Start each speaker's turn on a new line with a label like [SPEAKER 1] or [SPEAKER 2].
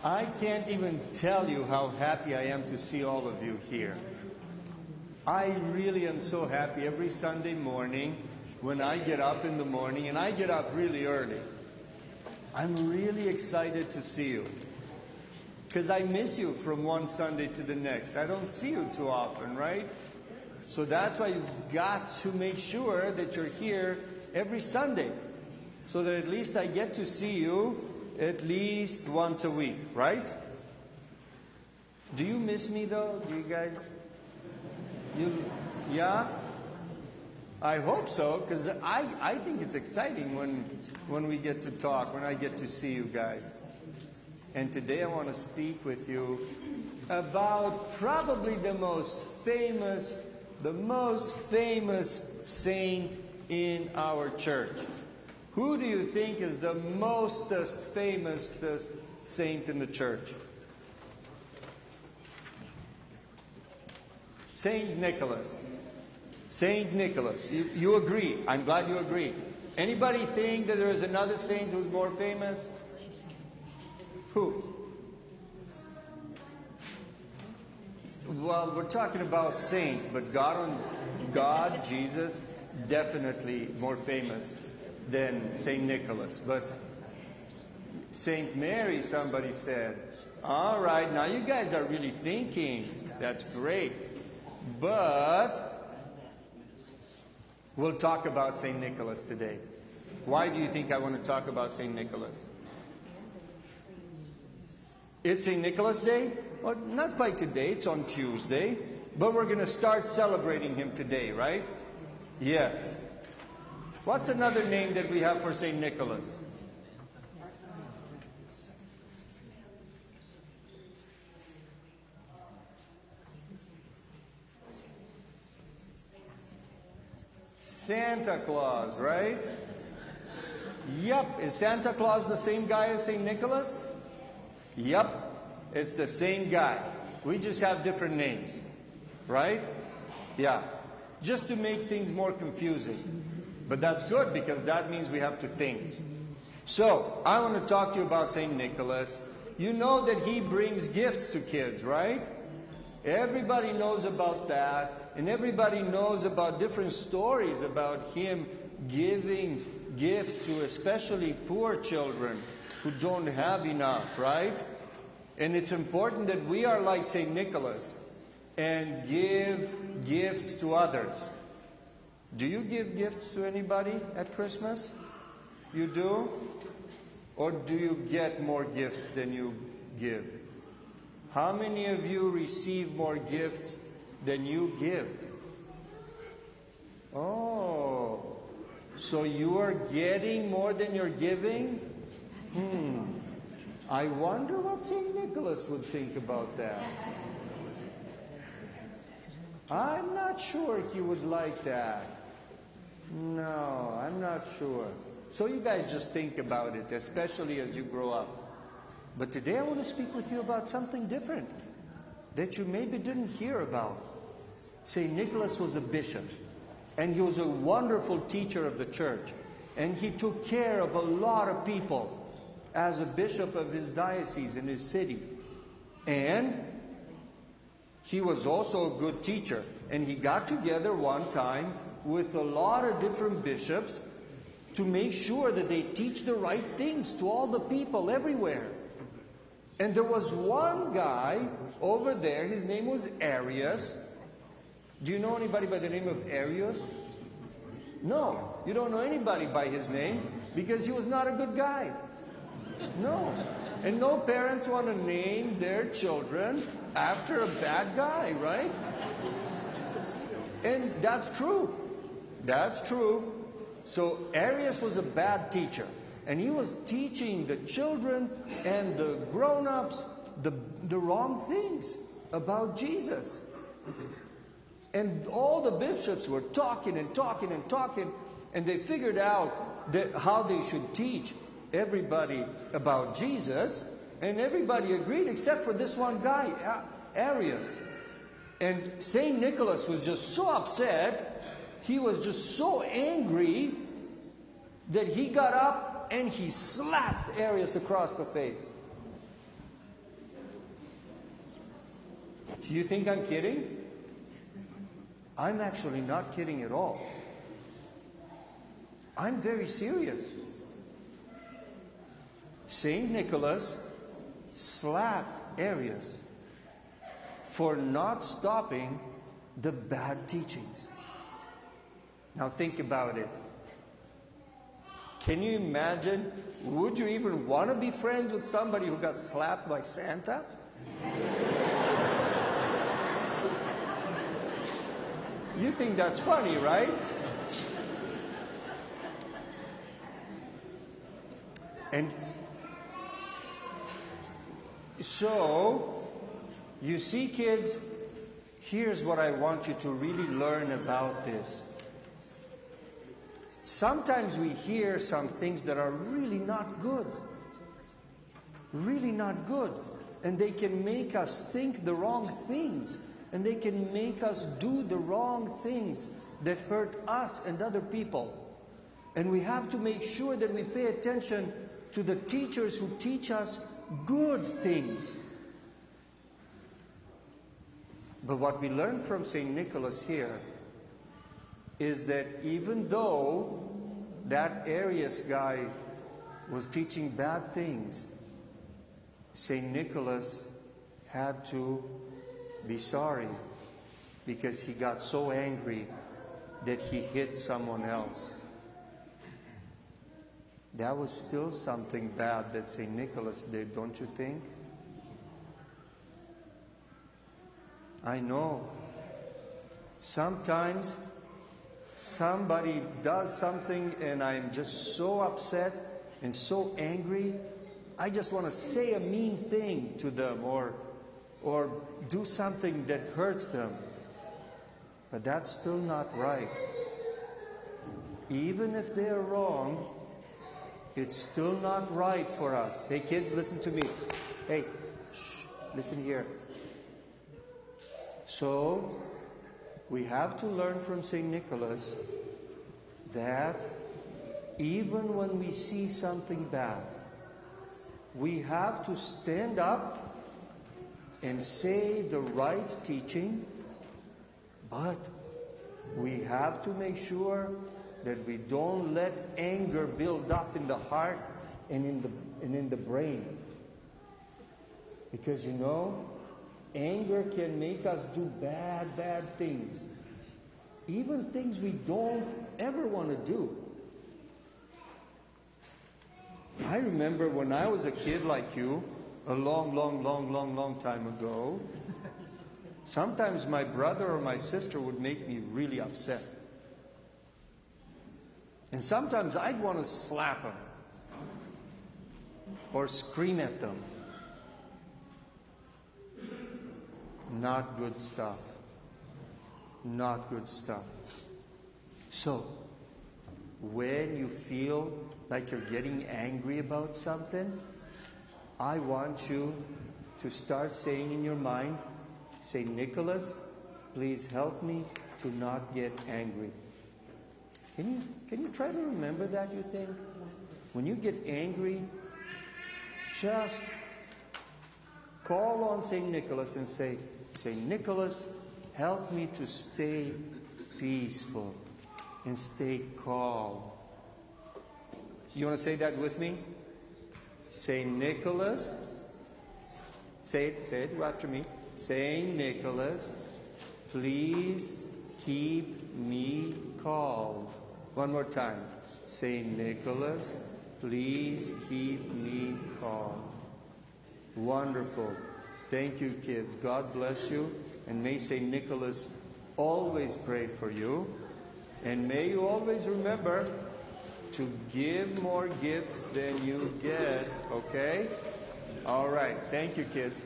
[SPEAKER 1] I can't even tell you how happy I am to see all of you here. I really am so happy every Sunday morning when I get up in the morning, and I get up really early. I'm really excited to see you because I miss you from one Sunday to the next. I don't see you too often, right? So that's why you've got to make sure that you're here every Sunday so that at least I get to see you at least once a week, right? Do you miss me though? Do you guys? Yeah? I hope so, because I think it's exciting when we get to talk, when I get to see you guys. And today I want to speak with you about probably the most famous saint in our church. Who do you think is the mostest famous saint in the church? Saint Nicholas. Saint Nicholas. You agree. I'm glad you agree. Anybody think that there is another saint who's more famous? Who? Well, we're talking about saints, but God, Jesus, definitely more famous than Saint Nicholas. But Saint Mary, somebody said. All right, now you guys are really thinking. That's great. But we'll talk about Saint Nicholas today. Why do you think I want to talk about Saint Nicholas? It's Saint Nicholas Day? Well, not quite today. It's on Tuesday. But we're going to start celebrating him today, right? Yes. What's another name that we have for Saint Nicholas? Santa Claus, right? Yep. Is Santa Claus the same guy as Saint Nicholas? Yep. It's the same guy. We just have different names. Right? Yeah. Just to make things more confusing. But that's good because that means we have to think. So, I want to talk to you about Saint Nicholas. You know that he brings gifts to kids, right? Everybody knows about that. And everybody knows about different stories about him giving gifts to especially poor children who don't have enough, right? And it's important that we are like Saint Nicholas and give gifts to others. Do you give gifts to anybody at Christmas? You do? Or do you get more gifts than you give? How many of you receive more gifts than you give? Oh, so you are getting more than you're giving? I wonder what St. Nicholas would think about that. I'm not sure he would like that. No, I'm not sure. So you guys just think about it, especially as you grow up. But today I want to speak with you about something different that you maybe didn't hear about. St. Nicholas was a bishop, and he was a wonderful teacher of the church. And he took care of a lot of people as a bishop of his diocese in his city. And he was also a good teacher. And he got together one time with a lot of different bishops to make sure that they teach the right things to all the people everywhere. And there was one guy over there, his name was Arius. Do you know anybody by the name of Arius? No, you don't know anybody by his name because he was not a good guy. No. And no parents want to name their children after a bad guy, right? And that's true. That's true. So Arius was a bad teacher. And he was teaching the children and the grown-ups the wrong things about Jesus. And all the bishops were talking and talking and talking. And they figured out how they should teach everybody about Jesus. And everybody agreed except for this one guy, Arius. And St. Nicholas was just so upset. He was just so angry that he got up and he slapped Arius across the face. Do you think I'm kidding? I'm actually not kidding at all. I'm very serious. Saint Nicholas slapped Arius for not stopping the bad teachings. Now think about it. Can you imagine? Would you even want to be friends with somebody who got slapped by Santa? You think that's funny, right? And so, you see, kids, here's what I want you to really learn about this. Sometimes we hear some things that are really not good. Really not good. And they can make us think the wrong things. And they can make us do the wrong things that hurt us and other people. And we have to make sure that we pay attention to the teachers who teach us good things. But what we learn from St. Nicholas here is that even though that Arius guy was teaching bad things, St. Nicholas had to be sorry because he got so angry that he hit someone else. That was still something bad that St. Nicholas did, don't you think? I know. Sometimes somebody does something and I'm just so upset and so angry, I just want to say a mean thing to them or do something that hurts them. But that's still not right. Even if they're wrong, it's still not right for us. Hey kids, listen to me. Hey, shh, listen here. So, we have to learn from St. Nicholas that even when we see something bad, we have to stand up and say the right teaching, but we have to make sure that we don't let anger build up in the heart and in the brain. Because you know, anger can make us do bad things. Even things we don't ever want to do. I remember when I was a kid like you, a long time ago, sometimes my brother or my sister would make me really upset. And sometimes I'd want to slap them or scream at them. Not good stuff. Not good stuff. So, when you feel like you're getting angry about something, I want you to start saying in your mind, say, Nicholas, please help me to not get angry. Can you try to remember that, you think? When you get angry, just call on St. Nicholas and say, Nicholas, help me to stay peaceful and stay calm. You want to say that with me? Saint Nicholas, say it after me. Saint Nicholas, please keep me calm. One more time. Saint Nicholas, please keep me calm. Wonderful. Thank you, kids. God bless you. And may Saint Nicholas always pray for you. And may you always remember to give more gifts than you get, okay? All right. Thank you, kids.